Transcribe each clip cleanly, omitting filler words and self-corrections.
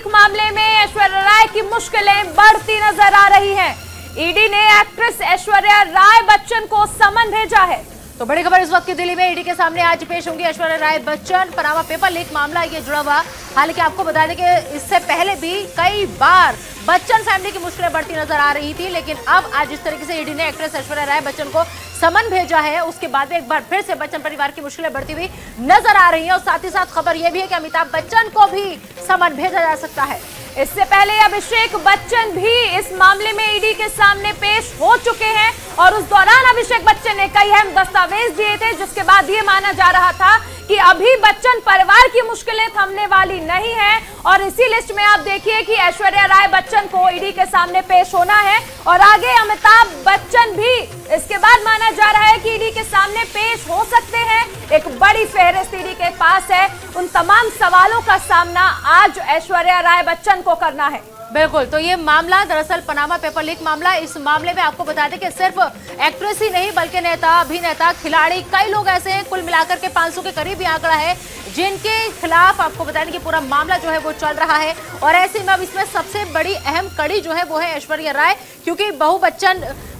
Leak मामले में ऐश्वर्या राय की मुश्किलें बढ़ती नजर आ रही हैं। ईडी ने एक्ट्रेस ऐश्वर्या राय बच्चन को समन भेजा है। तो बड़ी खबर इस वक्त की दिल्ली में ईडी के सामने आज पेश होंगी Aishwarya Rai Bachchan. Panama paper leak मामला ये जुड़ा हुआ। हालांकि आपको बता दें कि इससे पहले भी कई बार बच्चन फैमिली की मुश्किलें बढ़ती नजर आ रही थी, लेकिन अब आज इस तरीके से ईडी ने एक्ट्रेस ऐश्वर्या राय बच्चन को समन भेजा है। उसके बाद एक बार फिर से बच्चन परिवार की मुश्किलें बढ़ती हुई नजर आ रही है। और साथ ही साथ खबर यह भी है कि अमिताभ बच्चन को भी समन भेजा जा सकता है। इससे पहले अभिषेक बच्चन भी इस मामले में ईडी के सामने पेश हो चुके हैं और उस दौरान अभिषेक बच्चन ने कई अहम दस्तावेज दिए थे, जिसके बाद ये माना जा रहा था कि अभी बच्चन परिवार की मुश्किलें थमने वाली नहीं है। और इसी लिस्ट में आप देखिए कि ऐश्वर्या राय बच्चन को ईडी के सामने पेश होना है और आगे अमिताभ बच्चन भी इसके बाद माना जा रहा है कि ईडी के सामने पेश हो सकते हैं। एक बड़ी फेहरिस्त ईडी के पास है। उन तमाम सवालों का सामना आज ऐश्वर्या राय बच्चन को करना है। बिल्कुल, तो ये मामला दरअसल पनामा पेपर लीक मामला। इस मामले में आपको बता दें कि सिर्फ एक्ट्रेस ही नहीं बल्कि नेता, अभिनेता, खिलाड़ी, कई लोग ऐसे हैं, कुल मिलाकर के 500 के करीब ये आंकड़ा है, जिनके खिलाफ आपको बता दें कि पूरा मामला जो है वो चल रहा है। और ऐसे में अब इसमें सबसे बड़ी अहम कड़ी जो है वो है ऐश्वर्या राय, क्योंकि बहू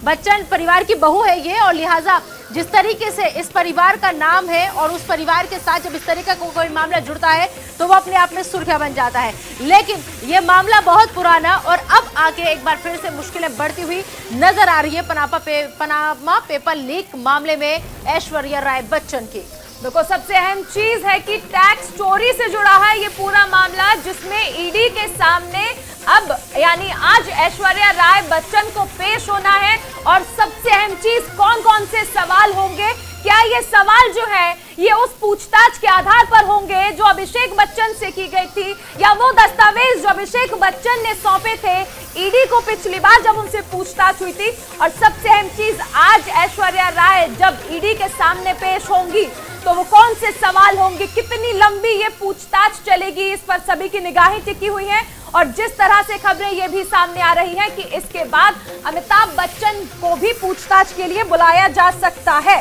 बच्चन परिवार की बहू है ये। और लिहाजा जिस तरीके से इस परिवार का नाम है और उस परिवार के साथ जब इस तरीके का कोई मामला जुड़ता है तो वो अपने आप में सुर्खियां बन जाता है। लेकिन ये मामला बहुत पुराना और अब आके एक बार फिर से मुश्किलें बढ़ती हुई नजर आ रही है पनामा पेपर लीक मामले में ऐश्वर्या राय बच्चन की। देखो, सबसे अहम चीज है कि टैक्स चोरी से जुड़ा है ये पूरा मामला, जिसमें ईडी के सामने अब यानी आज ऐश्वर्या राय बच्चन को पेश होना है। और सबसे अहम चीज, कौन कौन से सवाल होंगे, क्या ये सवाल जो है ये उस पूछताछ के आधार पर होंगे जो अभिषेक बच्चन से की गई थी, या वो दस्तावेज जो अभिषेक बच्चन ने सौंपे थे ईडी को पिछली बार जब उनसे पूछताछ हुई थी। और सबसे अहम चीज, आज ऐश्वर्या राय जब ईडी के सामने पेश होंगी तो वो कौन से सवाल होंगे, कितनी लंबी ये पूछताछ चलेगी, इस पर सभी की निगाहें टिकी हुई हैं। और जिस तरह से खबरें ये भी सामने आ रही हैं कि इसके बाद अमिताभ बच्चन को भी पूछताछ के लिए बुलाया जा सकता है।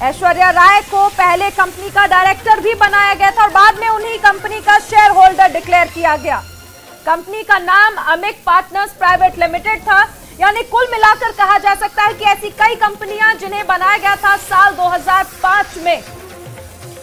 ऐश्वर्या राय को पहले कंपनी का डायरेक्टर भी बनाया गया था और बाद में उन्हीं कंपनी का शेयर होल्डर डिक्लेयर किया गया। कंपनी का नाम अमिक पार्टनर्स प्राइवेट लिमिटेड था। यानी कुल मिलाकर कहा जा सकता है कि ऐसी कई कंपनियां जिन्हें बनाया गया था साल 2005 में।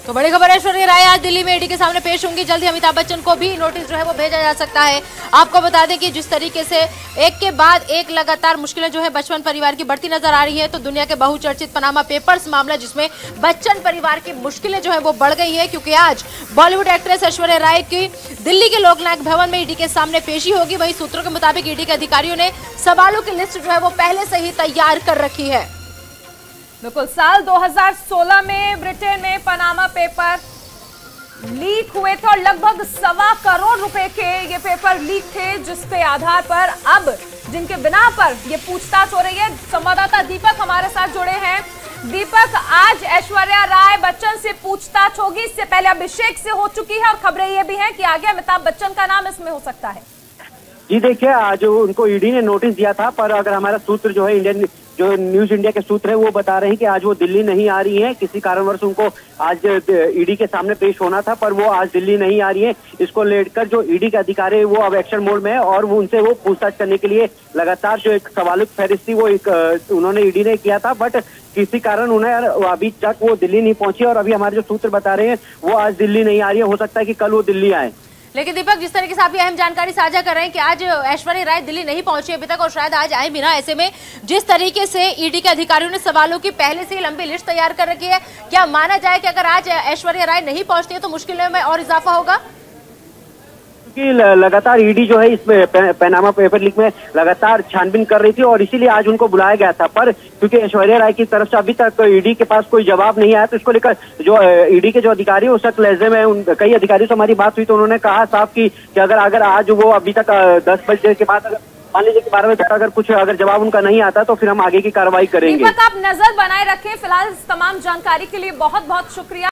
तो बड़ी खबर है, ऐश्वर्या राय आज दिल्ली में ईडी के सामने पेश होंगी। जल्दी अमिताभ बच्चन को भी नोटिस जो है वो भेजा जा सकता है। आपको बता दें कि जिस तरीके से एक के बाद एक लगातार मुश्किलें जो है बच्चन परिवार की बढ़ती नजर आ रही है, तो दुनिया के बहुचर्चित पनामा पेपर्स मामला, जिसमें बच्चन परिवार की मुश्किलें जो है वो बढ़ गई है, क्योंकि आज बॉलीवुड एक्ट्रेस ऐश्वर्या राय की दिल्ली के लोकनायक भवन में ईडी के सामने पेशी होगी। वही सूत्रों के मुताबिक ईडी के अधिकारियों ने सवालों की लिस्ट जो है वो पहले से ही तैयार कर रखी है। बिल्कुल, साल 2016 में ब्रिटेन में पनामा पेपर लीक हुए थे और लगभग 1.25 करोड़ रुपए के ये पेपर लीक थे, जिसके आधार पर अब जिनके बिना पर ये पूछताछ हो रही है। संवाददाता दीपक हमारे साथ जुड़े हैं। दीपक, आज ऐश्वर्या राय बच्चन से पूछताछ होगी, इससे पहले अभिषेक से हो चुकी है और खबरें ये भी हैं कि आगे अमिताभ बच्चन का नाम इसमें हो सकता है। जी देखिए, आज उनको ईडी ने नोटिस दिया था, पर अगर हमारा सूत्र जो है जो न्यूज इंडिया के सूत्र है वो बता रहे हैं कि आज वो दिल्ली नहीं आ रही हैं। किसी कारणवश उनको आज ईडी के सामने पेश होना था, पर वो आज दिल्ली नहीं आ रही है। इसको लेकर जो ईडी के अधिकारी वो अब एक्शन मोड में है और वो उनसे वो पूछताछ करने के लिए लगातार जो एक सवालों की फहरिस्त थी वो उन्होंने ईडी ने किया था, बट किसी कारण उन्हें अभी तक वो दिल्ली नहीं पहुंची। और अभी हमारे जो सूत्र बता रहे हैं वो आज दिल्ली नहीं आ रही है। हो सकता है कि कल वो दिल्ली आए। लेकिन दीपक, जिस तरीके से आप ये अहम जानकारी साझा कर रहे हैं कि आज ऐश्वर्या राय दिल्ली नहीं पहुंची अभी तक और शायद आज आए भी ना, ऐसे में जिस तरीके से ईडी के अधिकारियों ने सवालों की पहले से लंबी लिस्ट तैयार कर रखी है, क्या माना जाए कि अगर आज ऐश्वर्या राय नहीं पहुंचती है तो मुश्किलों में और इजाफा होगा? लगातार ईडी जो है इस पनामा पेपर लीक में लगातार छानबीन कर रही थी और इसीलिए आज उनको बुलाया गया था। पर क्योंकि ऐश्वर्या राय की तरफ से अभी तक ईडी के पास कोई जवाब नहीं आया, तो इसको लेकर जो ईडी के जो अधिकारी उस वक्त लहजे में कई अधिकारियों से हमारी बात हुई तो उन्होंने कहा साफ कि अगर आज वो अभी तक 10 बजे के बाद अगर मान लीजिए कि 12 बजे तक अगर जवाब उनका नहीं आता तो फिर हम आगे की कार्रवाई करेंगे। आप नजर बनाए रखें। फिलहाल इस तमाम जानकारी के लिए बहुत बहुत शुक्रिया।